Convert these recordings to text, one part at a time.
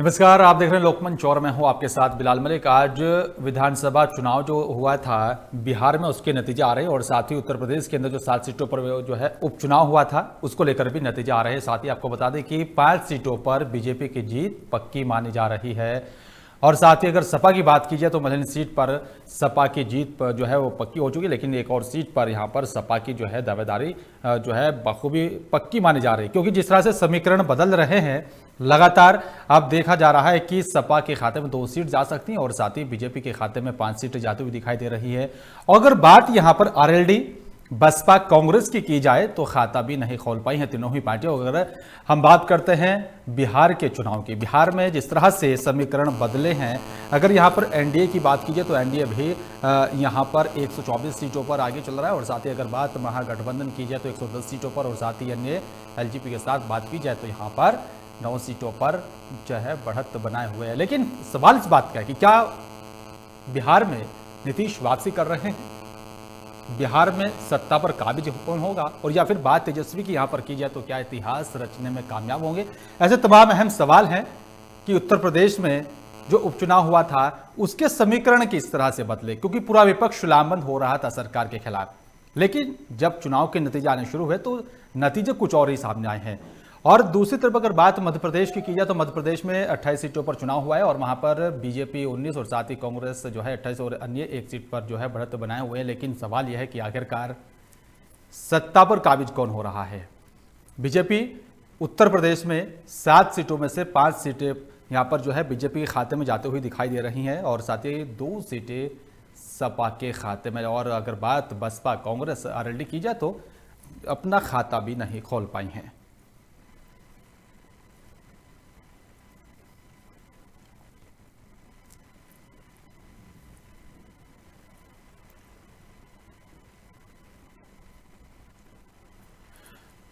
नमस्कार, आप देख रहे हैं लोकमंच और मैं हूं आपके साथ बिलाल मलिक। आज विधानसभा चुनाव जो हुआ था बिहार में, उसके नतीजे आ रहे हैं और साथ ही उत्तर प्रदेश के अंदर जो 7 सीटों पर जो है उपचुनाव हुआ था उसको लेकर भी नतीजे आ रहे हैं। साथ ही आपको बता दें कि 5 सीटों पर बीजेपी की जीत पक्की मानी जा रही है और साथ ही अगर सपा की बात की जाए तो मलिन सीट पर सपा की जीत पर जो है वो पक्की हो चुकी है, लेकिन एक और सीट पर यहाँ पर सपा की जो है दावेदारी जो है बखूबी पक्की मानी जा रही है, क्योंकि जिस तरह से समीकरण बदल रहे हैं लगातार अब देखा जा रहा है कि सपा के खाते में 2 सीट जा सकती हैं और साथ ही बीजेपी के खाते में 5 सीटें जाती हुई दिखाई दे रही है। और अगर बात यहाँ पर आरएलडी बसपा कांग्रेस की जाए तो खाता भी नहीं खोल पाई हैं तीनों ही पार्टियां। अगर हम बात करते हैं बिहार के चुनाव की, बिहार में जिस तरह से समीकरण बदले हैं, अगर यहां पर एनडीए की बात की जाए तो एनडीए भी यहां पर 124 सीटों पर आगे चल रहा है और साथ ही अगर बात महागठबंधन की जाए तो 110 सीटों पर और साथ ही अन्य एलजेपी के साथ बात की जाए तो यहाँ पर 9 सीटों पर जो है बढ़त बनाए हुए हैं। लेकिन सवाल इस बात का है कि क्या बिहार में नीतीश वापसी कर रहे हैं, बिहार में सत्ता पर काबिज कौन होगा, और या फिर बात तेजस्वी की यहां पर की जाए तो क्या इतिहास रचने में कामयाब होंगे। ऐसे तमाम अहम सवाल हैं कि उत्तर प्रदेश में जो उपचुनाव हुआ था उसके समीकरण किस तरह से बदले, क्योंकि पूरा विपक्ष लामबंद हो रहा था सरकार के खिलाफ। लेकिन जब चुनाव के नतीजे आने शुरू हुए तो नतीजे कुछ और ही सामने आए हैं। और दूसरी तरफ अगर बात मध्य प्रदेश की जाए तो मध्य प्रदेश में 28 सीटों पर चुनाव हुआ है और वहां पर बीजेपी 19 और साथ ही कांग्रेस जो है 28 और अन्य 1 सीट पर जो है बढ़त बनाए हुए हैं। लेकिन सवाल यह है कि आखिरकार सत्ता पर काबिज कौन हो रहा है। बीजेपी उत्तर प्रदेश में 7 सीटों में से 5 सीटें यहां पर जो है बीजेपी के खाते में जाते हुए दिखाई दे रही हैं और साथ ही 2 सीटें सपा के खाते में। और अगर बात बसपा कांग्रेस आरएलडी की जाए तो अपना खाता भी नहीं खोल पाई हैं।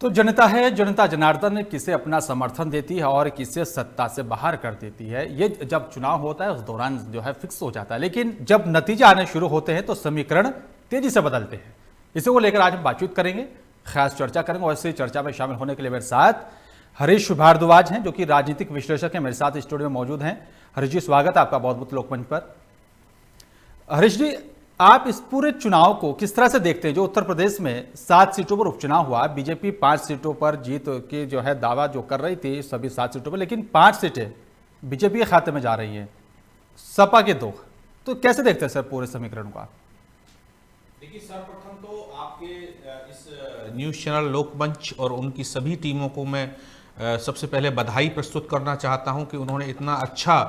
तो जनता है, जनता जनार्दन किसे अपना समर्थन देती है और किसे सत्ता से बाहर कर देती है, ये जब चुनाव होता है उस दौरान जो है फिक्स हो जाता है। लेकिन जब नतीजे आने शुरू होते हैं तो समीकरण तेजी से बदलते हैं। इसी को लेकर आज हम बातचीत करेंगे, खास चर्चा करेंगे और इसी चर्चा में शामिल होने के लिए मेरे साथ हरीश भारद्वाज हैं जो कि राजनीतिक विश्लेषक हैं, मेरे साथ स्टूडियो में मौजूद हैं। हरीश जी, स्वागत है आपका बहुत बहुत लोकमंच पर। हरीश जी, आप इस पूरे चुनाव को किस तरह से देखते हैं, जो उत्तर प्रदेश में 7 सीटों पर उपचुनाव हुआ, बीजेपी 5 सीटों पर जीत की जो है दावा जो कर रही थी सभी 7 सीटों पर, लेकिन 5 सीटें बीजेपी के खाते में जा रही हैं, सपा के 2, तो कैसे देखते हैं सर पूरे समीकरण को आप? देखिए, सर्वप्रथम तो आपके इस न्यूज़ चैनल लोकमंच और उनकी सभी टीमों को मैं सबसे पहले बधाई प्रस्तुत करना चाहता हूं कि उन्होंने इतना अच्छा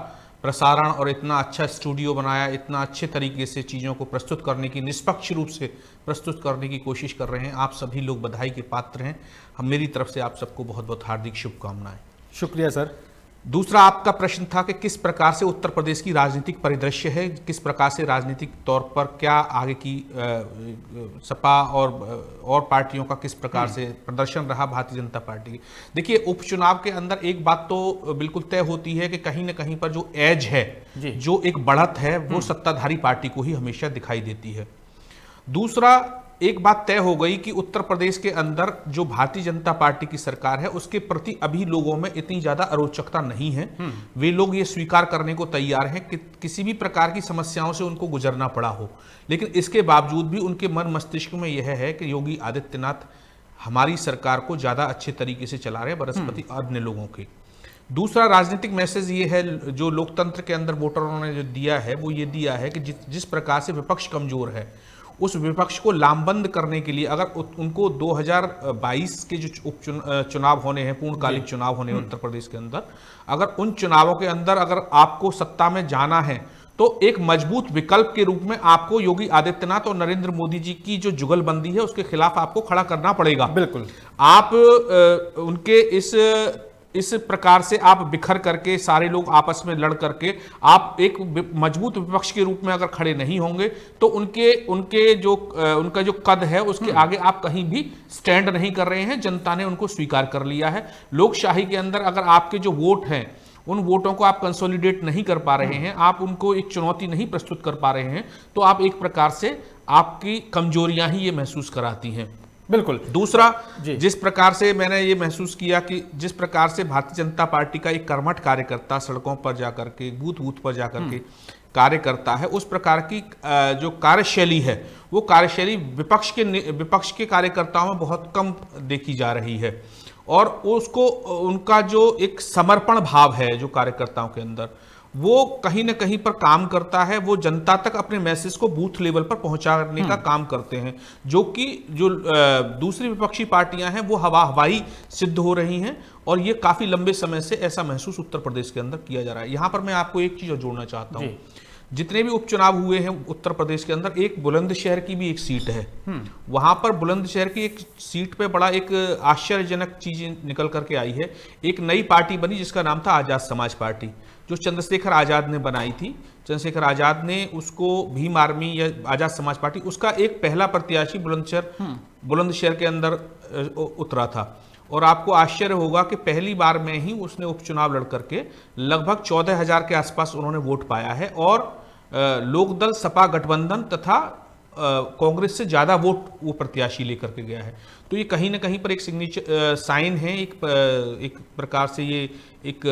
प्रसारण और इतना अच्छा स्टूडियो बनाया, इतना अच्छे तरीके से चीज़ों को प्रस्तुत करने की, निष्पक्ष रूप से प्रस्तुत करने की कोशिश कर रहे हैं। आप सभी लोग बधाई के पात्र हैं। हम मेरी तरफ से आप सबको बहुत बहुत हार्दिक शुभकामनाएं। शुक्रिया सर। दूसरा आपका प्रश्न था कि किस प्रकार से उत्तर प्रदेश की राजनीतिक परिदृश्य है, किस प्रकार से राजनीतिक तौर पर क्या आगे की सपा और पार्टियों का किस प्रकार से प्रदर्शन रहा भारतीय जनता पार्टी की। देखिए, उपचुनाव के अंदर एक बात तो बिल्कुल तय होती है कि कहीं ना कहीं पर जो एज है, जो एक बढ़त है, वो सत्ताधारी पार्टी को ही हमेशा दिखाई देती है। दूसरा एक बात तय हो गई कि उत्तर प्रदेश के अंदर जो भारतीय जनता पार्टी की सरकार है उसके प्रति अभी लोगों में इतनी ज्यादा अरोचकता नहीं है। वे लोग ये स्वीकार करने को तैयार हैं कि किसी भी प्रकार की समस्याओं से उनको गुजरना पड़ा हो, लेकिन इसके बावजूद भी उनके मन मस्तिष्क में यह है कि योगी आदित्यनाथ हमारी सरकार को ज्यादा अच्छे तरीके से चला रहे हैं बनस्पति अन्य लोगों के। दूसरा राजनीतिक मैसेज ये है जो लोकतंत्र के अंदर वोटरों ने जो दिया है, वो ये दिया है कि जिस प्रकार से विपक्ष कमजोर है, उस विपक्ष को लामबंद करने के लिए अगर उनको 2022 के जो चुनाव होने हैं, पूर्णकालिक चुनाव होने हैं उत्तर प्रदेश के अंदर, अगर उन चुनावों के अंदर अगर आपको सत्ता में जाना है तो एक मजबूत विकल्प के रूप में आपको योगी आदित्यनाथ और नरेंद्र मोदी जी की जो जुगलबंदी है उसके खिलाफ आपको खड़ा करना पड़ेगा। बिल्कुल। आप उनके इस प्रकार से आप बिखर करके सारे लोग आपस में लड़ करके आप एक मजबूत विपक्ष के रूप में अगर खड़े नहीं होंगे तो उनका जो कद है उसके आगे आप कहीं भी स्टैंड नहीं कर रहे हैं। जनता ने उनको स्वीकार कर लिया है। लोकशाही के अंदर अगर आपके जो वोट हैं उन वोटों को आप कंसोलिडेट नहीं कर पा रहे हैं, आप उनको एक चुनौती नहीं प्रस्तुत कर पा रहे हैं, तो आप एक प्रकार से आपकी कमजोरियां ही ये महसूस कराती हैं। बिल्कुल। दूसरा, जिस प्रकार से मैंने ये महसूस किया कि जिस प्रकार से भारतीय जनता पार्टी का एक कर्मठ कार्यकर्ता सड़कों पर जाकर के बूथ बूथ पर जाकर के कार्य करता है, उस प्रकार की जो कार्यशैली है वो कार्यशैली विपक्ष के कार्यकर्ताओं में बहुत कम देखी जा रही है। और उसको उनका जो एक समर्पण भाव है जो कार्यकर्ताओं के अंदर, वो कहीं ना कहीं पर काम करता है। वो जनता तक अपने मैसेज को बूथ लेवल पर पहुंचाने का काम करते हैं, जो कि जो दूसरी विपक्षी पार्टियां हैं वो हवाई सिद्ध हो रही हैं। और ये काफी लंबे समय से ऐसा महसूस उत्तर प्रदेश के अंदर किया जा रहा है। यहां पर मैं आपको एक चीज जोड़ना चाहता हूं, जितने भी उपचुनाव हुए हैं उत्तर प्रदेश के अंदर, एक बुलंदशहर की भी एक सीट है। वहां पर बुलंदशहर की एक सीट पे बड़ा एक आश्चर्यजनक चीज निकल करके आई है। एक नई पार्टी बनी जिसका नाम था आजाद समाज पार्टी, जो चंद्रशेखर आजाद ने बनाई थी। चंद्रशेखर आजाद ने उसको भीम आर्मी या आजाद समाज पार्टी, उसका एक पहला प्रत्याशी बुलंदशहर के अंदर उतरा था। और आपको आश्चर्य होगा कि पहली बार में ही उसने उपचुनाव लड़ करके लगभग 14,000 के आसपास उन्होंने वोट पाया है। और लोकदल, सपा गठबंधन तथा कांग्रेस से ज्यादा वोट वो प्रत्याशी लेकर के गया है। तो ये कहीं ना कहीं पर एक सिग्नेचर साइन है, एक प्रकार से ये एक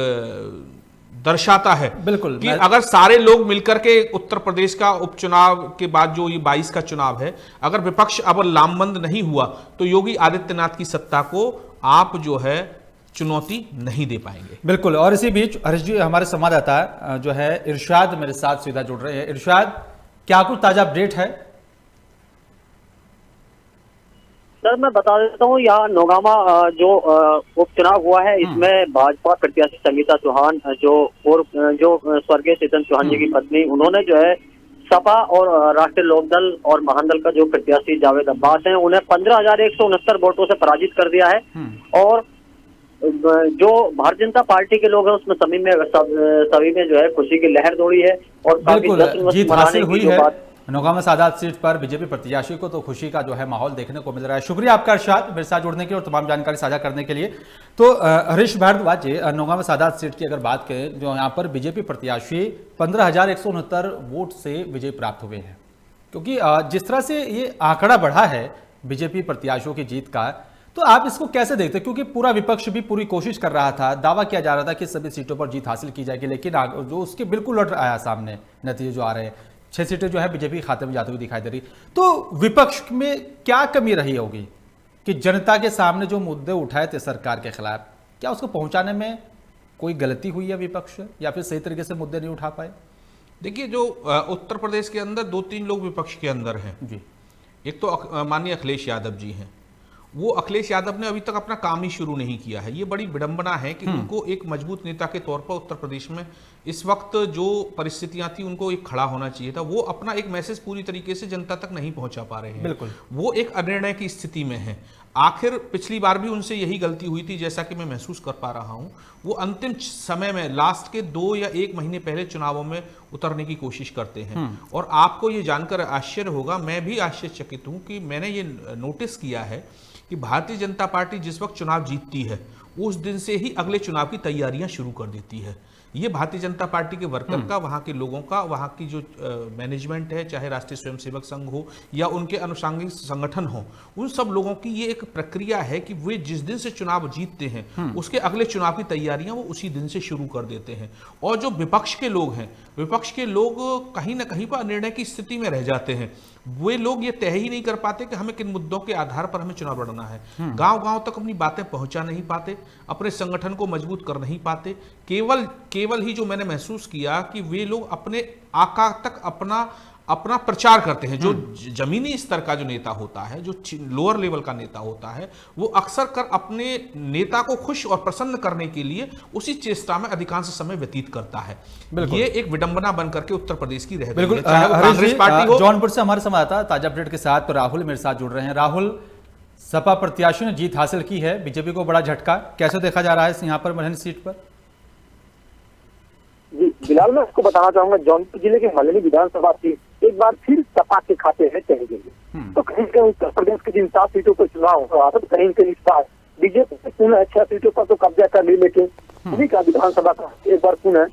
दर्शाता है बिल्कुल कि अगर सारे लोग मिलकर के उत्तर प्रदेश का उपचुनाव के बाद जो ये 22 का चुनाव है, अगर विपक्ष अब लामबंद नहीं हुआ तो योगी आदित्यनाथ की सत्ता को आप जो है चुनौती नहीं दे पाएंगे। बिल्कुल। और इसी बीच हरीश जी, हमारे संवाददाता जो है इरशाद मेरे साथ सीधा जुड़ रहे हैं। इरशाद, क्या कुछ ताजा अपडेट है? सर मैं बता देता हूँ, यहाँ नौगामा जो उपचुनाव हुआ है इसमें भाजपा प्रत्याशी संगीता चौहान जो स्वर्गीय चेतन चौहान जी की पत्नी, उन्होंने जो है सपा और राष्ट्रीय लोकदल और महादल का जो प्रत्याशी जावेद अब्बास हैं उन्हें 15,169 वोटों से पराजित कर दिया है। और जो भारतीय जनता पार्टी के लोग हैं उसमें सभी में जो है खुशी की लहर दौड़ी है। और बिल्कुल जीत हासिल हुई है नौगामा सादात सीट पर बीजेपी प्रत्याशी को, तो खुशी का जो है माहौल देखने को मिल रहा है। शुक्रिया आपका इरशाद, मेरे साथ जुड़ने के लिए और तमाम जानकारी साझा करने के लिए। तो हरीश भारद्वाज जी, नौगामा सादात सीट की अगर बात करें, जो यहाँ पर बीजेपी प्रत्याशी 15,169 वोट से विजय प्राप्त हुए हैं, क्योंकि जिस तरह से ये आंकड़ा बढ़ा है बीजेपी प्रत्याशियों की जीत का, तो आप इसको कैसे देखते हैं? क्योंकि पूरा विपक्ष भी पूरी कोशिश कर रहा था, दावा किया जा रहा था कि सभी सीटों पर जीत हासिल की जाएगी, लेकिन जो उसके बिल्कुल उलट आया सामने नतीजे जो आ रहे हैं। 6 सीटें जो है बीजेपी के खाते में जाती हुई दिखाई दे रही। तो विपक्ष में क्या कमी रही होगी कि जनता के सामने जो मुद्दे उठाए थे सरकार के खिलाफ, क्या उसको पहुंचाने में कोई गलती हुई है विपक्ष, या फिर सही तरीके से मुद्दे नहीं उठा पाए? देखिए, जो उत्तर प्रदेश के अंदर 2-3 लोग विपक्ष के अंदर हैं जी। एक तो माननीय अखिलेश यादव जी हैं। वो अखिलेश यादव ने अभी तक अपना काम ही शुरू नहीं किया है। ये बड़ी विडंबना है कि उनको एक मजबूत नेता के तौर पर उत्तर प्रदेश में इस वक्त जो परिस्थितियां थी उनको एक खड़ा होना चाहिए था। वो अपना एक मैसेज पूरी तरीके से जनता तक नहीं पहुंचा पा रहे हैं। बिल्कुल, वो एक अनिर्णय की स्थिति में है। आखिर पिछली बार भी उनसे यही गलती हुई थी, जैसा कि मैं महसूस कर पा रहा हूं। वो अंतिम समय में लास्ट के 2 या 1 महीने पहले चुनावों में उतरने की कोशिश करते हैं। और आपको ये जानकर आश्चर्य होगा, मैं भी आश्चर्यचकित हूं कि मैंने ये नोटिस किया है कि भारतीय जनता पार्टी जिस वक्त चुनाव जीतती है उस दिन से ही अगले चुनाव की तैयारियां शुरू कर देती है। ये भारतीय जनता पार्टी के वर्कर का, वहां के लोगों का, वहां की जो मैनेजमेंट है, चाहे राष्ट्रीय स्वयंसेवक संघ हो या उनके अनुषंगिक संगठन हो, उन सब लोगों की ये एक प्रक्रिया है कि वे जिस दिन से चुनाव जीतते हैं उसके अगले चुनाव की तैयारियां वो उसी दिन से शुरू कर देते हैं। और जो विपक्ष के लोग हैं, विपक्ष के लोग कहीं ना कहीं पर निर्णय की स्थिति में रह जाते हैं। वे लोग ये तय ही नहीं कर पाते कि हमें किन मुद्दों के आधार पर हमें चुनाव लड़ना है। गांव-गांव तक अपनी बातें पहुंचा नहीं पाते, अपने संगठन को मजबूत कर नहीं पाते। केवल ही जो मैंने महसूस किया कि वे लोग अपने आका तक अपना प्रचार करते हैं। जो जमीनी स्तर का जो नेता होता है, जो लोअर लेवल का नेता होता है, वो अक्सर कर अपने नेता को खुश और प्रसन्न करने के लिए उसी चेष्टा में अधिकांश समय व्यतीत करता है। ये एक विडंबना बनकर के उत्तर प्रदेश की रह गई है। चाहे वो कांग्रेस पार्टी हो। जौनपुर से हमारे संवाददाता ताजा अपडेट के साथ राहुल मेरे साथ जुड़ रहे हैं। राहुल, सपा प्रत्याशी ने जीत हासिल की है, बीजेपी को बड़ा झटका, कैसे देखा जा रहा है यहाँ पर मल्हनी सीट पर? जी बिलाल, मैं आपको बताना चाहूंगा, जौनपुर जिले के मल्हनी विधानसभा सीट एक बार फिर सपा के खाते में चली गई। तो कहीं कहीं उत्तर प्रदेश की जिन 7 सीटों पर चुनाव हो रहा था, तो कहीं कहीं इस बार बीजेपी ने पुनः 6 सीटों पर तो कब्जा कर ली, लेकिन उन्हीं का विधानसभा का एक बार पुनः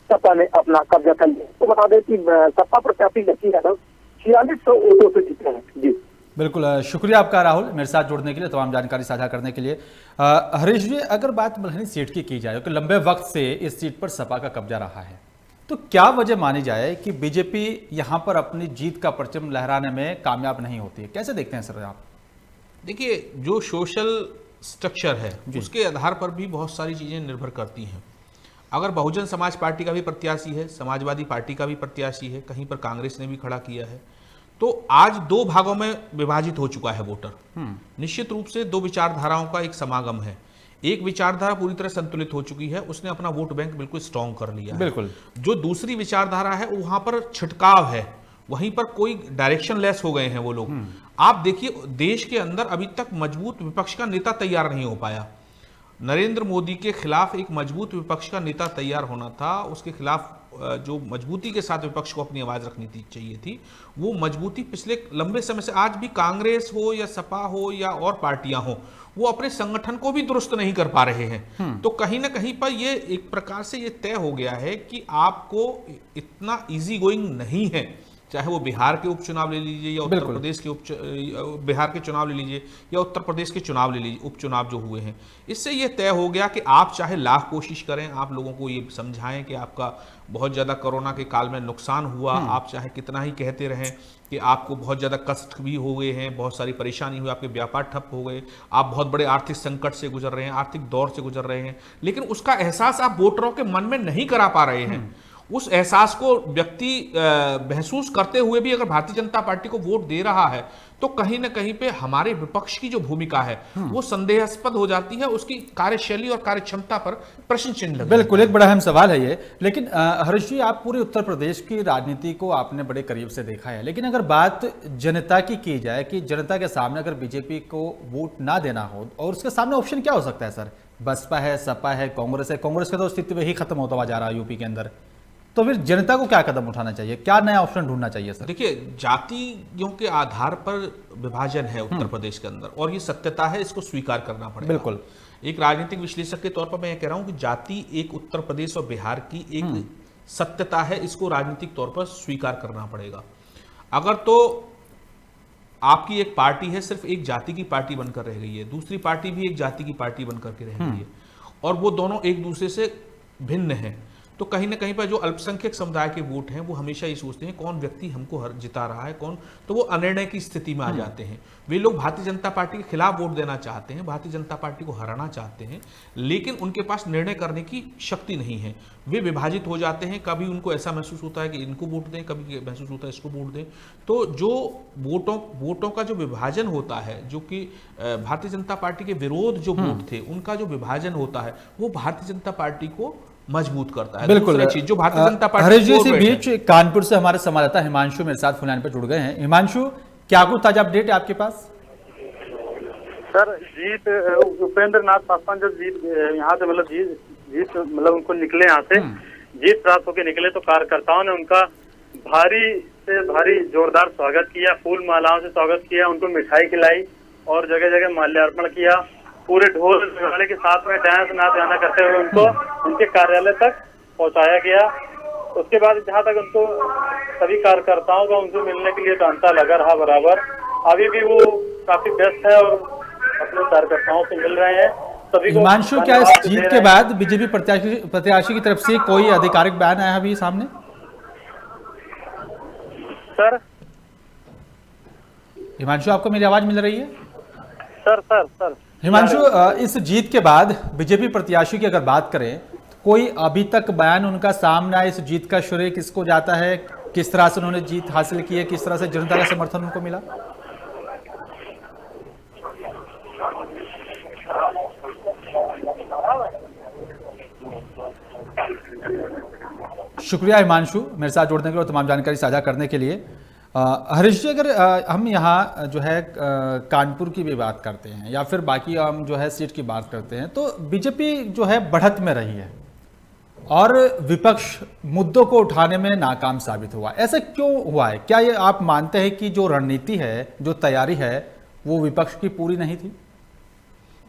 सपा ने अपना कब्जा कर लिया। तो बता दें कि सपा प्रत्याशी लकी यादव 4600 वोटों से जीते हैं। जी बिल्कुल, शुक्रिया आपका राहुल, मेरे साथ जुड़ने के लिए, तमाम जानकारी साझा करने के लिए। हरीश जी, अगर बात मल्हनी सीट की जाए कि लंबे वक्त से इस सीट पर सपा का कब्जा रहा है, तो क्या वजह मानी जाए कि बीजेपी यहां पर अपनी जीत का परचम लहराने में कामयाब नहीं होती है? कैसे देखते हैं सर आप? देखिए, जो सोशल स्ट्रक्चर है उसके आधार पर भी बहुत सारी चीज़ें निर्भर करती हैं। अगर बहुजन समाज पार्टी का भी प्रत्याशी है, समाजवादी पार्टी का भी प्रत्याशी है, कहीं पर कांग्रेस ने भी खड़ा किया है, तो आज दो भागों में विभाजित हो चुका है वोटर। निश्चित रूप से दो विचारधाराओं का एक समागम है। एक विचारधारा पूरी तरह संतुलित हो चुकी है, उसने अपना वोट बैंक बिल्कुल स्ट्रांग कर लिया है। बिल्कुल। जो दूसरी विचारधारा है वहां पर छिटकाव है, वहीं पर कोई डायरेक्शन लेस हो गए हैं वो लोग। आप देखिए, देश के अंदर अभी तक मजबूत विपक्ष का नेता तैयार नहीं हो पाया। नरेंद्र मोदी के खिलाफ एक मजबूत विपक्ष का नेता तैयार होना था, उसके खिलाफ जो मजबूती के साथ विपक्ष को अपनी आवाज रखनी चाहिए थी, वो मजबूती पिछले लंबे समय से, आज भी कांग्रेस हो या सपा हो या और पार्टियां हो, वो अपने संगठन को भी दुरुस्त नहीं कर पा रहे हैं। तो कहीं ना कहीं पर ये एक प्रकार से ये तय हो गया है कि आपको इतना इजी गोइंग नहीं है, चाहे वो बिहार के उपचुनाव ले लीजिए या उत्तर प्रदेश के बिहार के चुनाव ले लीजिए या उत्तर प्रदेश के चुनाव ले लीजिए, उपचुनाव जो हुए हैं, इससे ये तय हो गया कि आप चाहे लाख कोशिश करें, आप लोगों को ये समझाएं कि आपका बहुत ज़्यादा कोरोना के काल में नुकसान हुआ, आप चाहे कितना ही कहते रहें कि आपको बहुत ज़्यादा कष्ट भी हो गए हैं, बहुत सारी परेशानी हुई, आपके व्यापार ठप हो गए, आप बहुत बड़े आर्थिक संकट से गुजर रहे हैं, आर्थिक दौर से गुजर रहे हैं, लेकिन उसका एहसास आप वोटरों के मन में नहीं करा पा रहे हैं। उस एहसास को व्यक्ति महसूस करते हुए भी अगर भारतीय जनता पार्टी को वोट दे रहा है, तो कहीं ना कहीं पे हमारे विपक्ष की जो भूमिका है वो संदेहास्पद हो जाती है, उसकी कार्यशैली और कार्यक्षमता पर प्रश्न चिन्ह लगता है। बिल्कुल, एक बड़ा अहम सवाल है ये। लेकिन हरीश जी, आप पूरे उत्तर प्रदेश की राजनीति को आपने बड़े करीब से देखा है, लेकिन अगर बात जनता की जाए कि जनता के सामने अगर बीजेपी को वोट ना देना हो, और उसके सामने ऑप्शन क्या हो सकता है सर? बसपा है, सपा है, कांग्रेस है। कांग्रेस का तो अस्तित्व ही खत्म होता हुआ जा रहा है यूपी के अंदर, तो फिर जनता को क्या कदम उठाना चाहिए, क्या नया ऑप्शन ढूंढना चाहिए सर? देखिए, जातियों के आधार पर विभाजन है उत्तर प्रदेश के अंदर, और ये सत्यता है, इसको स्वीकार करना पड़ेगा। बिल्कुल। एक राजनीतिक विश्लेषक के तौर पर मैं ये कह रहा हूं कि जाति एक उत्तर प्रदेश और बिहार की एक सत्यता है, इसको राजनीतिक तौर पर स्वीकार करना पड़ेगा। अगर तो आपकी एक पार्टी है, सिर्फ एक जाति की पार्टी बनकर रह गई है, दूसरी पार्टी भी एक जाति की पार्टी बनकर के रह गई है, और वो दोनों एक दूसरे से भिन्न हैं, तो कहीं ना कहीं पर जो अल्पसंख्यक समुदाय के वोट हैं वो हमेशा ये सोचते हैं कौन व्यक्ति हमको जिता रहा है, कौन, तो वो अनिर्णय की स्थिति में आ जाते हैं। वे लोग भारतीय जनता पार्टी के खिलाफ वोट देना चाहते हैं, भारतीय जनता पार्टी को हराना चाहते हैं, लेकिन उनके पास निर्णय करने की शक्ति नहीं है। वे विभाजित हो जाते हैं, कभी उनको ऐसा महसूस होता है कि इनको वोट दें, कभी महसूस होता है इसको वोट दें। तो जो वोटों का जो विभाजन होता है, जो कि भारतीय जनता पार्टी के विरोध जो वोट थे, उनका जो विभाजन होता है, वो भारतीय जनता पार्टी को मजबूत करता है। बिल्कुल। चीज जो भारतीय जनता पार्टी हरीश जी, इसी बीच कानपुर से हमारे संवाददाता हिमांशु मेरे साथ फोन लाइन पर जुड़ गए हैं। हिमांशु, क्या कुछ ताजा अपडेट है आपके पास? सर, जीत उपेंद्र नाथ पासवान जब जीत यहाँ से मतलब उनको निकले, यहाँ से जीत प्राप्त होकर निकले, तो कार्यकर्ताओं ने उनका भारी से भारी जोरदार स्वागत किया, फूल मालाओं से स्वागत किया, उनको मिठाई खिलाई और जगह जगह माल्यार्पण किया। पूरे ढोल नगाड़े के साथ में डांस नाच गाना करते हुए उनको उनके कार्यालय तक पहुंचाया गया। उसके बाद जहां तक उनको सभी कार्यकर्ताओं का उनसे मिलने के लिए तांता लगा रहा बराबर। अभी भी वो काफी व्यस्त है और अपने कार्यकर्ताओं से मिल रहे हैं। सभी को हिमांशु, क्या इस जीत के बाद बीजेपी प्रत्याशी की तरफ से कोई आधिकारिक बयान आया अभी सामने? सर हिमांशु, आपको मेरी आवाज मिल रही है? सर हिमांशु, इस जीत के बाद बीजेपी प्रत्याशी की अगर बात करें, तो कोई अभी तक बयान उनका सामने आया, इस जीत का श्रेय किसको जाता है, किस तरह से उन्होंने जीत हासिल की है, किस तरह से जनता का समर्थन उनको मिला? शुक्रिया हिमांशु, मेरे साथ जुड़ने के लिए और तमाम जानकारी साझा करने के लिए। हरीश जी, अगर हम यहाँ जो है कानपुर की भी बात करते हैं या फिर बाकी हम जो है सीट की बात करते हैं, तो बीजेपी जो है बढ़त में रही है और विपक्ष मुद्दों को उठाने में नाकाम साबित हुआ। ऐसा क्यों हुआ है? क्या ये आप मानते हैं कि जो रणनीति है, जो तैयारी है, वो विपक्ष की पूरी नहीं थी?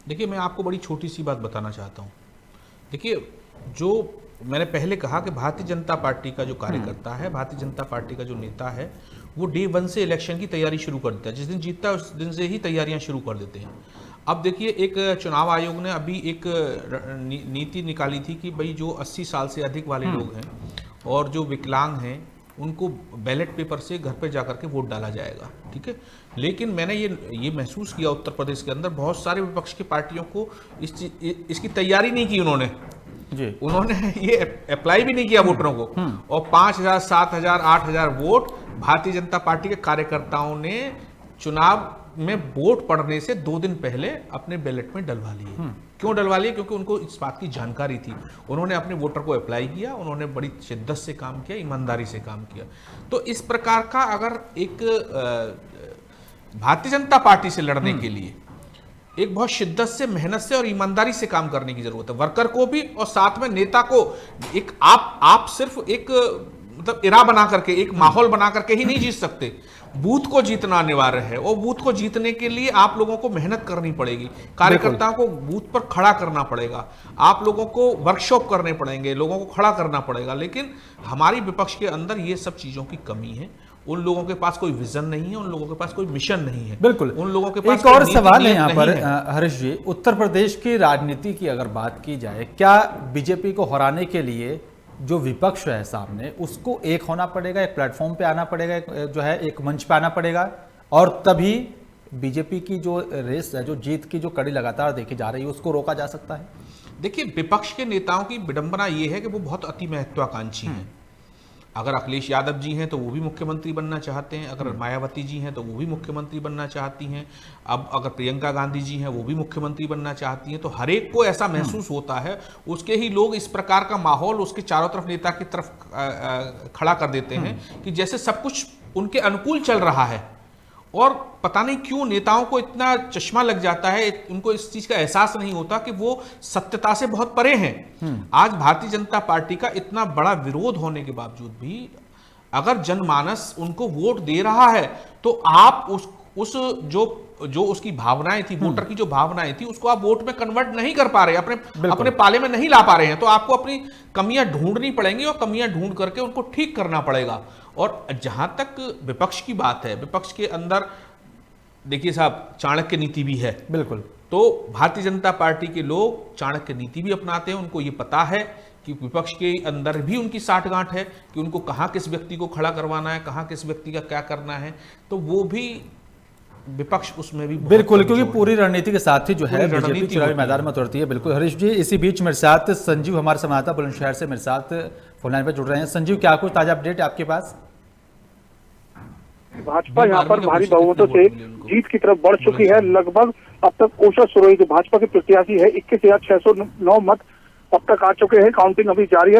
देखिए, मैं आपको बड़ी छोटी सी बात बताना चाहता हूँ। देखिए, जो मैंने पहले कहा कि भारतीय जनता पार्टी का जो कार्यकर्ता है, भारतीय जनता पार्टी का जो नेता है, वो डे 1 से इलेक्शन की तैयारी शुरू कर देता है। जिस दिन जीतता है उस दिन से ही तैयारियां शुरू कर देते हैं। अब देखिए, एक चुनाव आयोग ने अभी एक नीति निकाली थी कि भाई जो 80 साल से अधिक वाले लोग हैं और जो विकलांग हैं उनको बैलेट पेपर से घर पे जाकर के वोट डाला जाएगा, ठीक है। लेकिन मैंने ये महसूस किया उत्तर प्रदेश के अंदर बहुत सारे विपक्ष की पार्टियों को इसकी तैयारी नहीं की उन्होंने ये अप्लाई भी नहीं किया वोटरों को, और 5,000, 7,000, 8,000 वोट भारतीय जनता पार्टी के कार्यकर्ताओं ने चुनाव में वोट पड़ने से 2 दिन पहले अपने बैलेट में डलवा लिए। क्यों डलवा लिए? क्योंकि उनको इस बात की जानकारी थी। उन्होंने अपने वोटर को अप्लाई किया, उन्होंने बड़ी शिद्दत से काम किया, ईमानदारी से काम किया। तो इस प्रकार का अगर एक भारतीय जनता पार्टी से लड़ने के लिए एक बहुत शिद्दत से, मेहनत से और ईमानदारी से काम करने की जरूरत है, वर्कर को भी और साथ में नेता को। एक आप सिर्फ एक मतलब इरा बना करके, एक माहौल बना करके ही नहीं जीत सकते। बूथ को जीतना अनिवार्य है, और बूथ को जीतने के लिए आप लोगों को मेहनत करनी पड़ेगी, कार्यकर्ताओं को बूथ पर खड़ा करना पड़ेगा, आप लोगों को वर्कशॉप करने पड़ेंगे, लोगों को खड़ा करना पड़ेगा। लेकिन हमारी विपक्ष के अंदर ये सब चीजों की कमी है। उन लोगों के पास कोई विजन नहीं है, उन लोगों के पास कोई मिशन नहीं है। बिल्कुल, उन लोगों के पास एक और सवाल है यहाँ पर हरीश जी, उत्तर प्रदेश की राजनीति की अगर बात की जाए, क्या बीजेपी को हराने के लिए जो विपक्ष है सामने, उसको एक होना पड़ेगा, एक प्लेटफॉर्म पे आना पड़ेगा, जो है एक मंच पे आना पड़ेगा, और तभी बीजेपी की जो रेस है, जो जीत की जो कड़ी लगातार देखी जा रही है, उसको रोका जा सकता है? देखिए, विपक्ष के नेताओं की विडंबना ये है कि वो बहुत अति महत्वाकांक्षी हैं। अगर अखिलेश यादव जी हैं तो वो भी मुख्यमंत्री बनना चाहते हैं, अगर मायावती जी हैं तो वो भी मुख्यमंत्री बनना चाहती हैं, अब अगर प्रियंका गांधी जी हैं वो भी मुख्यमंत्री बनना चाहती हैं। तो हर एक को ऐसा महसूस होता है, उसके ही लोग इस प्रकार का माहौल उसके चारों तरफ नेता की तरफ खड़ा कर देते हैं कि जैसे सब कुछ उनके अनुकूल चल रहा है। और पता नहीं क्यों नेताओं को इतना चश्मा लग जाता है, उनको इस चीज का एहसास नहीं होता कि वो सत्यता से बहुत परे हैं। आज भारतीय जनता पार्टी का इतना बड़ा विरोध होने के बावजूद भी अगर जनमानस उनको वोट दे रहा है, तो आप उस जो उसकी भावनाएं थी, वोटर की जो भावनाएं थी, उसको आप वोट में कन्वर्ट नहीं कर पा रहे, अपने पाले में नहीं ला पा रहे हैं। तो आपको अपनी कमियां ढूंढनी पड़ेंगी, और कमियां ढूंढ करके उनको ठीक करना पड़ेगा। और जहां तक विपक्ष की बात है, विपक्ष के अंदर देखिए साहब, चाणक्य नीति भी है। बिल्कुल। तो भारतीय जनता पार्टी के लोग चाणक्य नीति भी अपनाते हैं। उनको ये पता है कि विपक्ष के अंदर भी उनकी साठगांठ है कि उनको कहां किस व्यक्ति को खड़ा करवाना है, कहां किस व्यक्ति का क्या करना है। तो वो भी विपक्ष उसमें भी बिल्कुल, क्योंकि पूरी रणनीति के साथ ही जो है बीजेपी चुनावी मैदान में उतरती है। बिल्कुल हरीश जी, इसी बीच मेरे साथ संजीव, हमारे संवाददाता बुलंदशहर से मेरे साथ फोन लाइन पर जुड़ रहे हैं। संजीव, क्या कुछ ताजा अपडेट है आपके पास? भाजपा यहाँ पर भारी बहुमतों से जीत की तरफ बढ़ चुकी है। लगभग अब तक उषा सुरोही जो भाजपा के प्रत्याशी है, 21,609 मत अब तक आ चुके हैं। काउंटिंग अभी जारी है।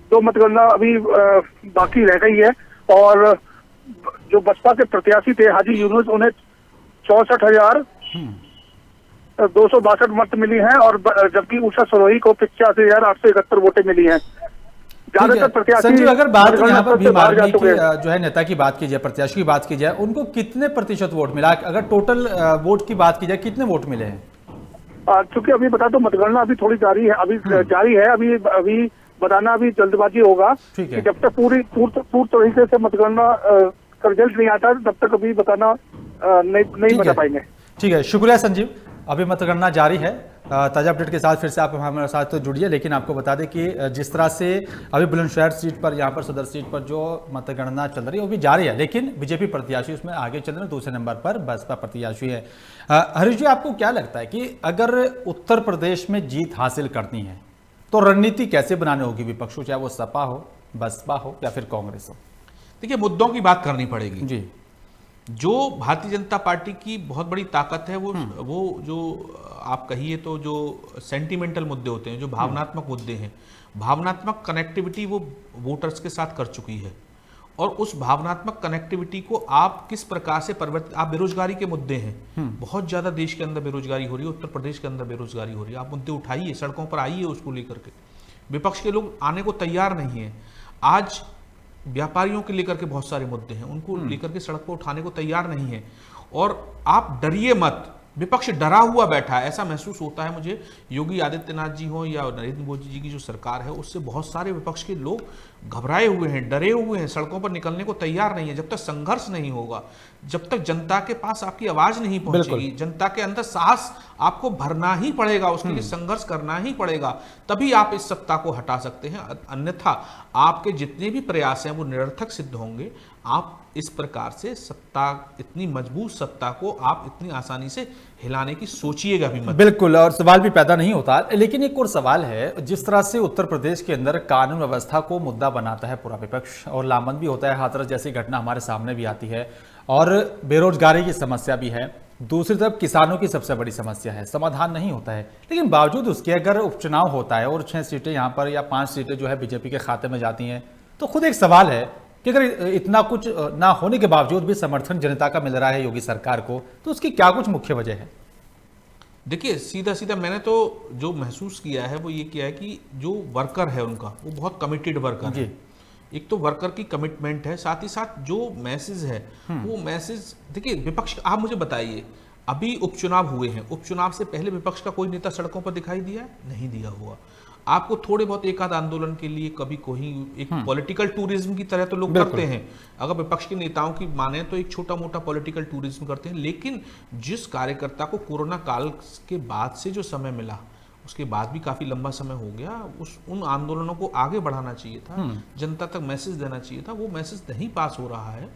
दो मतगणना अभी बाकी रह गई है, और जो बसपा के प्रत्याशी थे हाजी यूनुस, उन्हें 64,262 मत मिली हैं, और जबकि उषा सुरोही को 85,871 वोटें मिली हैं। ज्यादातर प्रत्याशी, संजीव, अगर बात यहाँ पर भीम आर्मी की जो है नेता की बात की जाए, प्रत्याशी की बात की जाए, उनको कितने प्रतिशत वोट मिला? अगर टोटल वोट की बात की जाए, कितने वोट मिले हैं? चूंकि अभी बता दो, मतगणना अभी थोड़ी जारी है, अभी बताना अभी जल्दबाजी होगा कि जब तक पूरी तरीके से मतगणना का रिजल्ट नहीं आता, तब तक अभी बताना नहीं बता पाएंगे। ठीक है, शुक्रिया संजीव। अभी मतगणना जारी है। ताजा अपडेट के साथ फिर से आप हमारे साथ तो जुड़िए। लेकिन आपको बता दें कि जिस तरह से अभी बुलंदशहर सीट पर, यहाँ पर सदर सीट पर जो मतगणना चल रही है वो भी जारी है, लेकिन बीजेपी प्रत्याशी उसमें आगे चल रहे हैं। दूसरे नंबर पर बसपा प्रत्याशी है। हरीश जी, आपको क्या लगता है कि अगर उत्तर प्रदेश में जीत हासिल करनी है तो रणनीति कैसे बनानी होगी विपक्ष को, चाहे वो सपा हो, बसपा हो या फिर कांग्रेस हो? देखिए, मुद्दों की बात करनी पड़ेगी जी। जो भारतीय जनता पार्टी की बहुत बड़ी ताकत है, वो जो आप कहिए तो जो सेंटिमेंटल मुद्दे होते हैं, जो भावनात्मक मुद्दे हैं, भावनात्मक कनेक्टिविटी वो वोटर्स के साथ कर चुकी है। और उस भावनात्मक कनेक्टिविटी को आप किस प्रकार से परिवर्तित, आप बेरोजगारी के मुद्दे हैं, बहुत ज्यादा देश के अंदर बेरोजगारी हो रही है, उत्तर प्रदेश के अंदर बेरोजगारी हो रही है, आप मुद्दे उठाइए, सड़कों पर आइए उसको लेकर के। विपक्ष के लोग आने को तैयार नहीं है। आज व्यापारियों के लेकर के बहुत सारे मुद्दे हैं, उनको लेकर के सड़क पर उठाने को तैयार नहीं है। और आप डरिए मत, विपक्ष डरा हुआ बैठा है, ऐसा महसूस होता है मुझे। योगी आदित्यनाथ जी हो या नरेंद्र मोदी जी की जो सरकार है, उससे बहुत सारे विपक्ष के लोग घबराए हुए हैं, डरे हुए हैं, सड़कों पर निकलने को तैयार नहीं है। जब तक संघर्ष नहीं होगा, जब तक जनता के पास आपकी आवाज नहीं पहुंचेगी, जनता के अंदर साहस आपको भरना ही पड़ेगा, उसके लिए संघर्ष करना ही पड़ेगा, तभी आप इस सत्ता को हटा सकते हैं। अन्यथा आपके जितने भी प्रयास हैं वो निरर्थक सिद्ध होंगे। आप इस प्रकार से सत्ता, इतनी मजबूत सत्ता को आप इतनी आसानी से हिलाने की सोचिएगा भी मत। बिल्कुल, और सवाल भी पैदा नहीं होता। लेकिन एक और सवाल है, जिस तरह से उत्तर प्रदेश के अंदर कानून व्यवस्था को मुद्दा बनाता है पूरा विपक्ष, और लामबंद भी होता है, हाथरस जैसी घटना हमारे सामने भी आती है, और बेरोजगारी की समस्या भी है, दूसरी तरफ किसानों की सबसे बड़ी समस्या है, समाधान नहीं होता है। लेकिन बावजूद उसके अगर उपचुनाव होता है और 6 सीटें यहाँ पर या 5 सीटें जो है बीजेपी के खाते में जाती हैं, तो खुद एक सवाल है कि अगर इतना कुछ ना होने के बावजूद भी समर्थन जनता का मिल रहा है योगी सरकार को, तो उसकी क्या कुछ मुख्य वजह है? देखिए, सीधा सीधा मैंने तो जो महसूस किया है वो ये किया है कि जो वर्कर है उनका, वो बहुत कमिटेड वर्कर है। एक तो वर्कर की कमिटमेंट है, साथ ही साथ जो मैसेज है वो मैसेज, देखिए विपक्ष, आप मुझे बताइए, अभी उपचुनाव हुए हैं, उपचुनाव से पहले विपक्ष का कोई नेता सड़कों पर दिखाई दिया है? नहीं दिया हुआ। आपको थोड़े बहुत एक आध आंदोलन के लिए कभी कोई एक पॉलिटिकल टूरिज्म की तरह तो लोग करते हैं, अगर विपक्ष के नेताओं की माने तो एक छोटा मोटा पॉलिटिकल टूरिज्म करते हैं। लेकिन जिस कार्यकर्ता को कोरोना काल के बाद से जो समय मिला, उसके बाद भी काफी लंबा समय हो गया, उन आंदोलनों को आगे बढ़ाना चाहिए था, जनता तक मैसेज देना चाहिए था, वो मैसेज नहीं पास हो रहा है।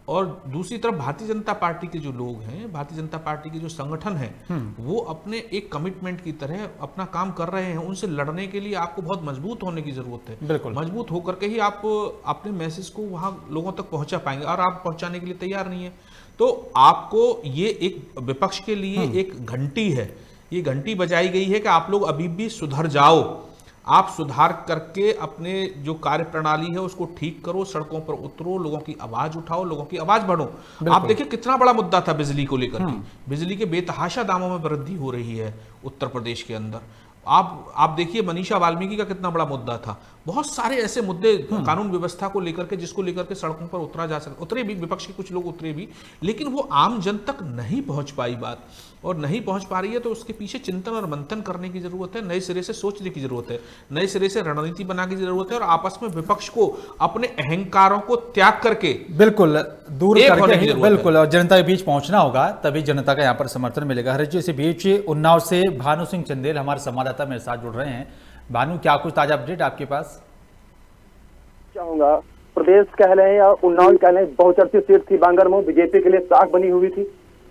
और दूसरी तरफ भारतीय जनता पार्टी के जो लोग हैं, भारतीय जनता पार्टी के जो संगठन हैं, वो अपने एक कमिटमेंट की तरह अपना काम कर रहे हैं। उनसे लड़ने के लिए आपको बहुत मजबूत होने की जरूरत है। मजबूत होकर के ही आप अपने मैसेज को वहां लोगों तक पहुंचा पाएंगे, और आप पहुंचाने के लिए तैयार नहीं है तो आपको ये एक विपक्ष के लिए एक घंटी है, ये घंटी बजाई गई है कि आप लोग अभी भी सुधर जाओ, आप सुधार करके अपने जो कार्य प्रणाली है उसको ठीक करो, सड़कों पर उतरो, लोगों की आवाज उठाओ, लोगों की आवाज बढ़ो। आप देखिए कितना बड़ा मुद्दा था बिजली को लेकर के, बिजली के बेतहाशा दामों में वृद्धि हो रही है उत्तर प्रदेश के अंदर। आप देखिए मनीषा वाल्मीकि का कितना बड़ा मुद्दा था। बहुत सारे ऐसे मुद्दे कानून व्यवस्था को लेकर के, जिसको लेकर के सड़कों पर उतरा जा सकता, उतरे भी, विपक्ष के कुछ लोग उतरे भी, लेकिन वो आम जन तक नहीं पहुंच पाई बात, और नहीं पहुंच पा रही है तो उसके पीछे चिंतन और मंथन करने की जरूरत है, नए सिरे से सोचने की जरूरत है, नए सिरे से रणनीति बनाने की जरूरत है, और आपस में विपक्ष को अपने अहंकारों को त्याग करके बिल्कुल दूर करके, बिल्कुल, और जनता के बीच पहुंचना होगा, तभी जनता का यहाँ पर समर्थन मिलेगा। हरीश जी, इसी बीच उन्नाव से भानु सिंह चंदेल हमारे संवाददाता मेरे साथ जुड़ रहे हैं। भानु, क्या कुछ ताजा अपडेट आपके पास? चाहूंगा, प्रदेश कह लें या उन्नाव कह लें, बहुचर्चित सीट थी बांगरमऊ, बीजेपी के लिए साख बनी हुई थी।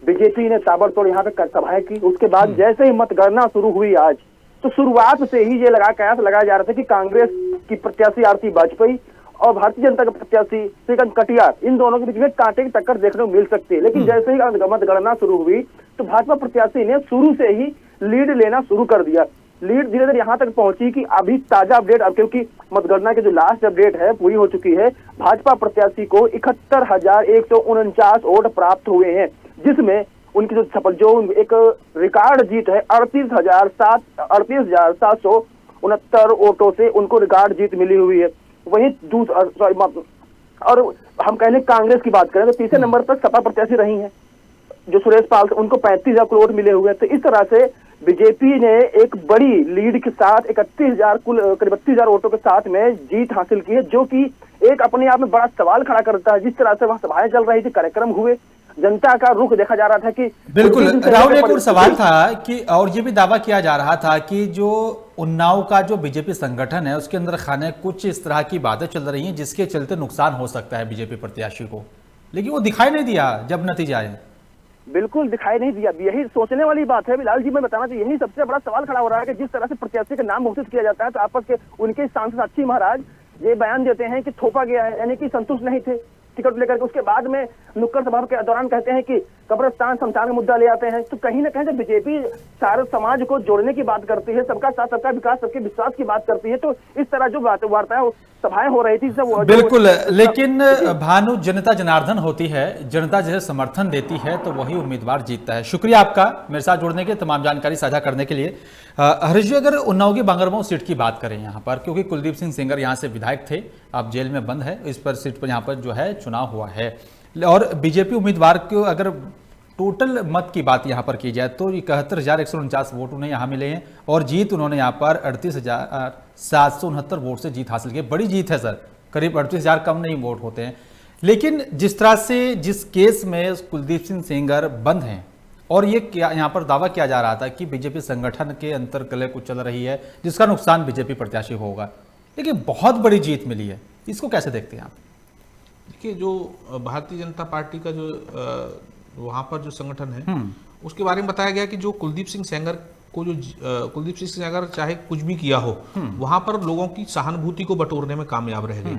बीजेपी ने ताबड़तोड़ यहाँ पे सभाएं की। उसके बाद जैसे ही मतगणना शुरू हुई आज, तो शुरुआत से ही ये कयास लगाया जा रहा था कि कांग्रेस की प्रत्याशी आरती वाजपेयी और भारतीय जनता के प्रत्याशी श्रीकांत कटियार, इन दोनों के बीच में कांटे की टक्कर देखने को मिल सकती है। लेकिन जैसे ही मतगणना शुरू हुई तो भाजपा प्रत्याशी ने शुरू से ही लीड लेना शुरू कर दिया। लीड धीरे धीरे यहाँ तक पहुंची कि अभी ताजा अपडेट, अब क्योंकि मतगणना की जो लास्ट अपडेट है पूरी हो चुकी है, भाजपा प्रत्याशी को 71,149 वोट प्राप्त हुए हैं, जिसमें उनकी जो एक रिकॉर्ड जीत है 38,769 वोटों से उनको रिकॉर्ड जीत मिली हुई है। वहीं और हम कह लें कांग्रेस की बात करें तो तीसरे नंबर पर सपा प्रत्याशी रही हैं, जो सुरेश पाल, उनको 35,000 वोट मिले हुए। तो इस तरह से बीजेपी ने एक बड़ी लीड के साथ 31,000 कुल करीब 32,000 वोटों के साथ में जीत हासिल की है, जो कि एक अपने आप में बड़ा सवाल खड़ा करता है। जिस तरह से वहां सभाएं चल रही थी, कार्यक्रम हुए, जनता का रुख देखा जा रहा था कि बिल्कुल। राहुल, एक और सवाल था कि, और ये भी दावा किया जा रहा था कि जो उन्नाव का जो बीजेपी संगठन है उसके अंदर खाने कुछ इस तरह की बातें चल रही हैं जिसके चलते नुकसान हो सकता है बीजेपी प्रत्याशी को, लेकिन वो दिखाई नहीं दिया जब नतीजा आए। बिल्कुल दिखाई नहीं दिया। यही सोचने वाली बात है बिलाल जी, मैं बताना चाहिए, यही सबसे बड़ा सवाल खड़ा हो रहा है कि जिस तरह से प्रत्याशी का नाम घोषित किया जाता है तो आपस के उनके सांसद साक्षी महाराज ये बयान देते हैं कि थोपा गया है, यानी कि संतुष्ट नहीं थे टिकट लेकर के। उसके बाद में नुक्कड़ सभा के दौरान कहते हैं कि कब्रिस्तान शमशान का मुद्दा ले आते हैं। तो कहीं ना कहीं जब बीजेपी सारे समाज को जोड़ने की बात करती है, सबका साथ, सबका विकास, सबके विश्वास की बात करती है, तो इस तरह जो वार्ताएं सभाएं हो रही थी सब बिल्कुल। लेकिन भानु, जनता जनार्दन होती है, जनता जैसे समर्थन देती है तो वही उम्मीदवार जीतता है। शुक्रिया आपका मेरे साथ जुड़ने के, तमाम जानकारी साझा करने के लिए। हरीश जी, अगर उन्नाव की बांगरमऊ सीट की बात करें यहाँ पर, क्योंकि कुलदीप सिंह सेंगर यहाँ से विधायक थे, अब जेल में बंद है, इस पर सीट पर यहाँ पर जो है चुनाव हुआ है, और बीजेपी उम्मीदवार को अगर टोटल मत की बात यहाँ पर की जाए तो 71,149 वोट उन्हें यहाँ मिले हैं और जीत उन्होंने यहाँ पर 38,769 वोट से जीत हासिल की। बड़ी जीत है सर, करीब 38,000 कम नहीं वोट होते हैं। लेकिन जिस तरह से जिस केस में कुलदीप सिंह सेंगर बंद हैं और ये क्या यहाँ पर दावा किया जा रहा था कि बीजेपी संगठन के अंतर कलह कुछ चल रही है जिसका नुकसान बीजेपी प्रत्याशी को होगा, लेकिन बहुत बड़ी जीत मिली है, इसको कैसे देखते हैं आप? देखिए, जो भारतीय जनता पार्टी का जो वहाँ पर जो संगठन है उसके बारे में बताया गया कि जो कुलदीप सिंह सेंगर को कुलदीप सिंह सेंगर चाहे कुछ भी किया हो, वहाँ पर लोगों की सहानुभूति को बटोरने में कामयाब रह गए।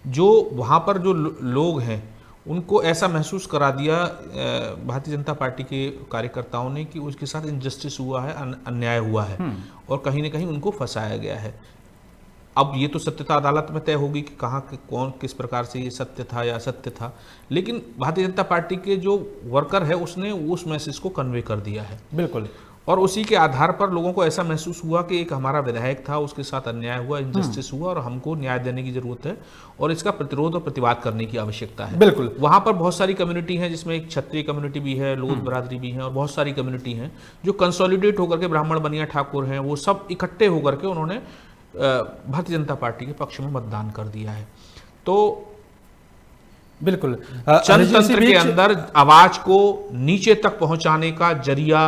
जो वहाँ पर जो लोग हैं उनको ऐसा महसूस करा दिया भारतीय जनता पार्टी के कार्यकर्ताओं ने कि उसके साथ इनजस्टिस हुआ है, अन्याय हुआ है और कहीं ना कहीं उनको फंसाया गया है। अब ये तो सत्यता अदालत में तय होगी कि कहाँ कौन किस प्रकार से ये सत्य था या असत्य था, लेकिन भारतीय जनता पार्टी के जो वर्कर है उसने उस मैसेज को कन्वे कर दिया है। बिल्कुल। और उसी के आधार पर लोगों को ऐसा महसूस हुआ कि एक हमारा विधायक था, उसके साथ अन्याय हुआ, इनजस्टिस हुआ और हमको न्याय देने की जरूरत है और इसका प्रतिरोध और प्रतिवाद करने की आवश्यकता है। बिल्कुल। वहां पर बहुत सारी कम्युनिटी है, जिसमें एक क्षत्रिय कम्युनिटी भी है, लोध बरादरी भी है और बहुत सारी कम्युनिटी हैं जो कंसोलिडेट होकर के ब्राह्मण बनिया ठाकुर हैं, वो सब इकट्ठे होकर के उन्होंने भारतीय जनता पार्टी के पक्ष में मतदान कर दिया है। तो बिल्कुल जनतंत्र के अंदर आवाज को नीचे तक पहुंचाने का जरिया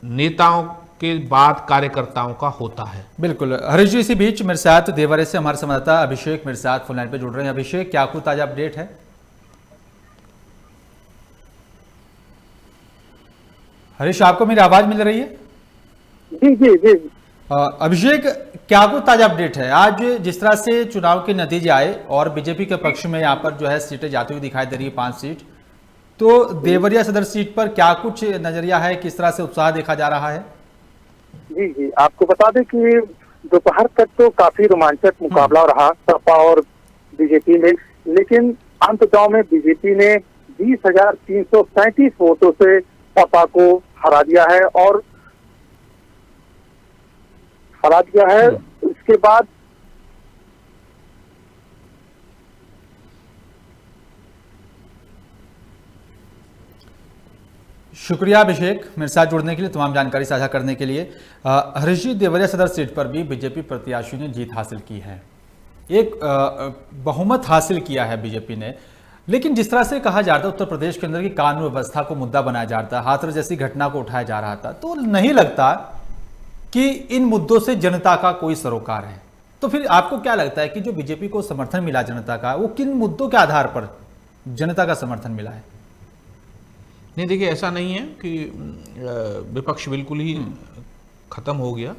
नेताओं के बाद कार्यकर्ताओं का होता है। बिल्कुल। हरीश जी, इसी बीच मेरे साथ देवरे से हमारे संवाददाता अभिषेक मेरे साथ फोन लाइन पे जुड़ रहे हैं। अभिषेक, क्या कुछ ताजा अपडेट है? हरीश, आपको मेरी आवाज मिल रही है? जी जी जी। अभिषेक, क्या कुछ ताजा अपडेट है? आज जिस तरह से चुनाव के नतीजे आए और बीजेपी के पक्ष में यहाँ पर जो है सीटें जाती हुई दिखाई दे रही है, 5 सीट, तो देवरिया सदर सीट पर क्या कुछ नजरिया है, किस तरह से उत्साह देखा जा रहा है? जी जी, आपको बता दें कि दोपहर तक तो काफी रोमांचक मुकाबला रहा सपा और बीजेपी में, लेकिन अंततः में बीजेपी ने 20,337 वोटों से सपा को हरा दिया है और उसके बाद शुक्रिया अभिषेक, मेरे साथ जुड़ने के लिए, तमाम जानकारी साझा करने के लिए। हरीश जी, देवरिया सदर सीट पर भी बीजेपी प्रत्याशी ने जीत हासिल की है, एक बहुमत हासिल किया है बीजेपी ने, लेकिन जिस तरह से कहा जाता है उत्तर प्रदेश के अंदर की कानून व्यवस्था को मुद्दा बनाया जाता है, हाथरस जैसी घटना को उठाया जा रहा था, तो नहीं लगता कि इन मुद्दों से जनता का कोई सरोकार है। तो फिर आपको क्या लगता है कि जो बीजेपी को समर्थन मिला जनता का, वो किन मुद्दों के आधार पर जनता का समर्थन मिला है? नहीं, देखिए, ऐसा नहीं है कि विपक्ष बिल्कुल ही खत्म हो गया।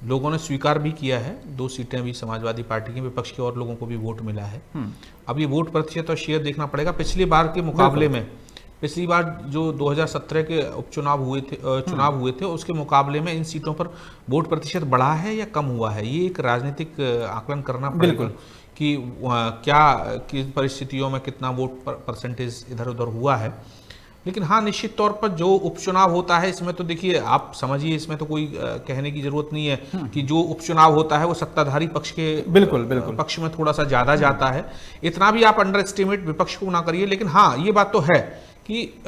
लोगों ने स्वीकार भी किया है, 2 सीटें भी समाजवादी पार्टी की, विपक्ष के और लोगों को भी वोट मिला है। अब ये वोट प्रतिशत और शेयर देखना पड़ेगा। पिछली बार के मुकाबले में, पिछली बार जो 2017 के उपचुनाव हुए थे उसके मुकाबले में इन सीटों पर वोट प्रतिशत बढ़ा है या कम हुआ है, ये एक राजनीतिक आकलन करना पड़ेगा कि क्या किन परिस्थितियों में कितना वोट परसेंटेज इधर उधर हुआ है। लेकिन हाँ, निश्चित तौर पर जो उपचुनाव होता है इसमें तो देखिए, आप समझिए, इसमें तो कोई कहने की जरूरत नहीं है कि जो उपचुनाव होता है वो सत्ताधारी पक्ष के बिल्कुल पक्ष में थोड़ा सा ज्यादा जाता है। इतना भी आप अंडर एस्टिमेट विपक्ष को ना करिए। लेकिन हाँ, ये बात तो है कि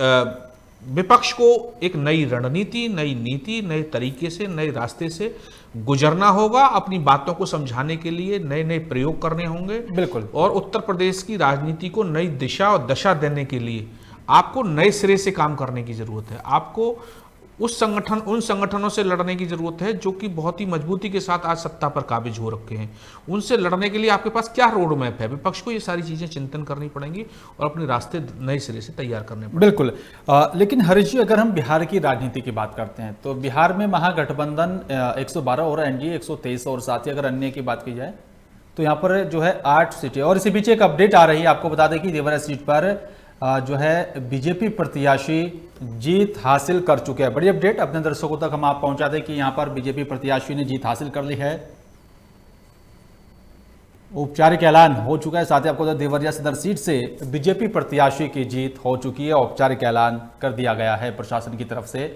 विपक्ष को एक नई रणनीति, नई नीति, नए तरीके से, नए रास्ते से गुजरना होगा। अपनी बातों को समझाने के लिए नए नए प्रयोग करने होंगे। बिल्कुल। और उत्तर प्रदेश की राजनीति को नई दिशा और दशा देने के लिए आपको नए सिरे से काम करने की जरूरत है। आपको उन संगठनों से लड़ने की जरूरत है जो कि बहुत ही मजबूती के साथ आज सत्ता पर काबिज हो रखे हैं। उनसे लड़ने के लिए आपके पास क्या रोड मैप है? विपक्ष को ये सारी चीजें चिंतन करनी पड़ेंगी और अपने रास्ते नए सिरे से तैयार करने पड़ेंगे। बिल्कुल। लेकिन हरीश जी, अगर हम बिहार की राजनीति की बात करते हैं तो बिहार में महागठबंधन 112 और एनडीए 123 और साथ ही अगर अन्य की बात की जाए तो यहाँ पर जो है 8 सीटें। और इसी बीच एक अपडेट आ रही है, आपको बता दें कि देवरिया सीट पर जो है बीजेपी प्रत्याशी जीत हासिल कर चुके हैं। बड़ी अपडेट अपने दर्शकों तक हम आप पहुंचा दें कि यहां पर बीजेपी प्रत्याशी ने जीत हासिल कर ली है, औपचारिक ऐलान हो चुका है। साथ ही आपको देवरिया सदर सीट से बीजेपी प्रत्याशी की जीत हो चुकी है, औपचारिक ऐलान कर दिया गया है प्रशासन की तरफ से।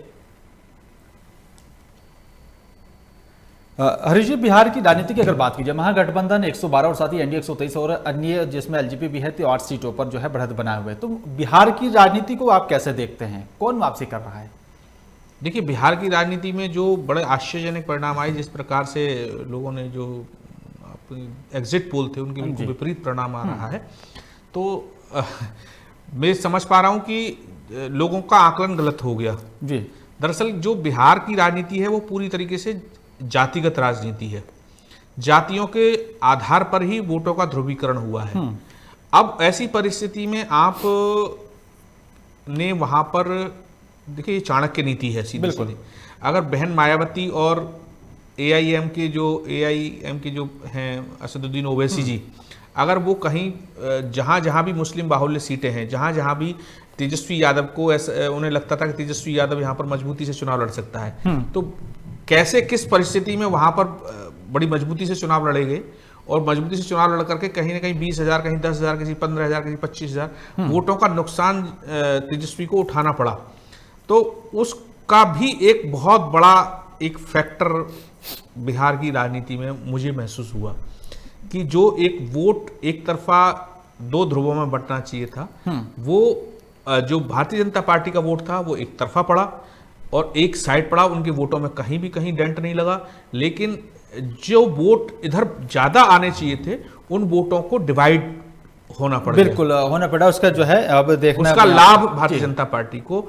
हरीश जी, बिहार की राजनीति की अगर बात की जाए, महागठबंधन 112 और साथ ही एनडीए 123 और अन्य जिसमें एलजेपी भी है, तो 8 सीटों पर जो है बढ़त बनाए हुए। तो बिहार की राजनीति को आप कैसे देखते हैं, कौन वापसी कर रहा है? देखिए, बिहार की राजनीति में जो बड़े आश्चर्यजनक परिणाम आए, जिस प्रकार से लोगों ने जो एग्जिट पोल थे उनके बिल्कुल विपरीत परिणाम आ रहा है, तो मैं समझ पा रहा हूं कि लोगों का आकलन गलत हो गया जी। दरअसल जो बिहार की राजनीति है वो पूरी तरीके से जातिगत राजनीति है। जातियों के आधार पर ही वोटों का ध्रुवीकरण हुआ है। अब ऐसी परिस्थिति में आप ने वहां पर देखिए, चाणक्य नीति है सीधी सीधी। अगर बहन मायावती और एआईएम के जो हैं असदुद्दीन ओवैसी जी, अगर वो कहीं जहां जहां भी मुस्लिम बाहुल्य सीटें हैं, जहां जहां भी तेजस्वी यादव को ऐसा उन्हें लगता था कि तेजस्वी यादव यहां पर मजबूती से चुनाव लड़ सकता है, तो कैसे किस परिस्थिति में वहां पर बड़ी मजबूती से चुनाव लड़ेंगे और मजबूती से चुनाव लड़ करके कहीं ना कहीं 20,000, कहीं 10,000, किसी 15,000, किसी 25,000 वोटों का नुकसान तेजस्वी को उठाना पड़ा। तो उसका भी एक बहुत बड़ा एक फैक्टर बिहार की राजनीति में मुझे महसूस हुआ कि जो एक वोट एक तरफा दो ध्रुवों में बंटना चाहिए था, वो जो भारतीय जनता पार्टी का वोट था वो एक तरफा पड़ा और एक साइड पड़ा, उनके वोटों में कहीं भी कहीं डेंट नहीं लगा। लेकिन जो वोट इधर ज्यादा आने चाहिए थे, उन वोटों को डिवाइड होना पड़ा, बिल्कुल होना पड़ा। उसका जो है अब देखना, उसका लाभ भारतीय जनता पार्टी को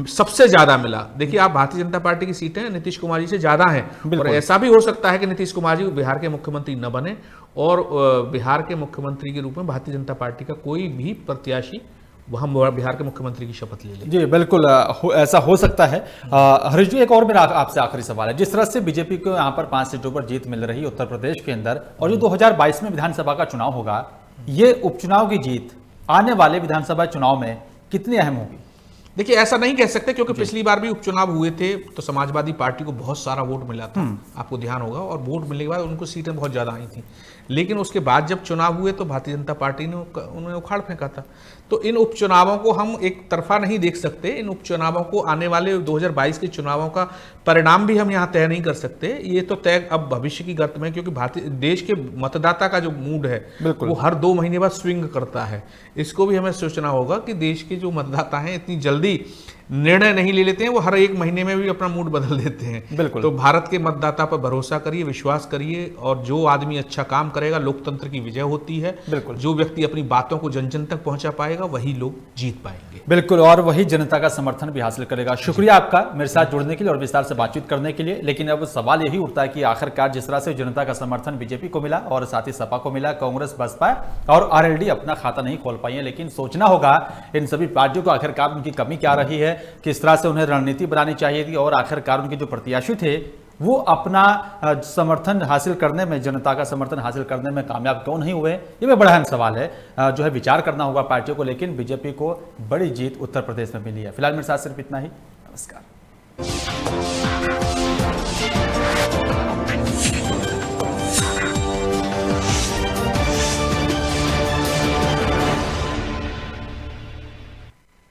सबसे ज्यादा मिला। देखिए, आप भारतीय जनता पार्टी की सीटें नीतीश कुमार जी से ज्यादा हैं और ऐसा भी हो सकता है कि नीतीश कुमार जी बिहार के मुख्यमंत्री न बने और बिहार के मुख्यमंत्री के रूप में भारतीय जनता पार्टी का कोई भी प्रत्याशी वहां बिहार के मुख्यमंत्री की शपथ ले ले। जी बिल्कुल, ऐसा हो सकता है। हरीश जी, एक और मेरा आपसे आखिरी सवाल है। जिस तरह से बीजेपी को यहाँ पर 5 सीटों पर जीत मिल रही है उत्तर प्रदेश के अंदर, और जो 2022 में विधानसभा का चुनाव होगा, ये उपचुनाव की जीत आने वाले विधानसभा चुनाव में कितनी अहम होगी? देखिए, ऐसा नहीं कह सकते क्योंकि पिछली बार भी उपचुनाव हुए थे तो समाजवादी पार्टी को बहुत सारा वोट मिला था, आपको ध्यान होगा, और वोट मिलने के बाद उनको सीटें बहुत ज्यादा आई थी। लेकिन उसके बाद जब चुनाव हुए तो भारतीय जनता पार्टी ने उन्हें उखाड़ फेंका था। तो इन उपचुनावों को हम एक तरफा नहीं देख सकते। इन उपचुनावों को आने वाले 2022 के चुनावों का परिणाम भी हम यहाँ तय नहीं कर सकते। ये तो तय अब भविष्य की गर्त में, क्योंकि भारतीय देश के मतदाता का जो मूड है वो हर 2 महीने बाद स्विंग करता है। इसको भी हमें सोचना होगा कि देश के जो मतदाता हैं इतनी जल्दी निर्णय नहीं ले लेते हैं, वो हर 1 महीने में भी अपना मूड बदल देते हैं। तो भारत के मतदाता पर भरोसा करिए, विश्वास करिए, और जो आदमी अच्छा काम करेगा, लोकतंत्र की विजय होती है। जो व्यक्ति अपनी बातों को जन जन तक पहुंचा पाएगा वही लोग जीत पाएंगे। बिल्कुल, और वही जनता का समर्थन भी हासिल करेगा। शुक्रिया आपका मेरे साथ जुड़ने के लिए और विस्तार से बातचीत करने के लिए। लेकिन अब सवाल यही उठता है कि आखिरकार जिस तरह से जनता का समर्थन बीजेपी को मिला और साथ ही सपा को मिला, कांग्रेस, बसपा और आरएलडी अपना खाता नहीं खोल पाई है। लेकिन सोचना होगा इन सभी पार्टियों को आखिरकार उनकी कमी क्या रही है, किस तरह से उन्हें रणनीति बनानी चाहिए थी, और आखिरकार उनके जो प्रत्याशी थे वो अपना समर्थन हासिल करने में, जनता का समर्थन हासिल करने में कामयाब क्यों नहीं हुए। ये भी बड़ा अहम सवाल है, जो है विचार करना होगा पार्टियों को। लेकिन बीजेपी को बड़ी जीत उत्तर प्रदेश में मिली है। फिलहाल मेरे साथ सिर्फ इतना ही। नमस्कार।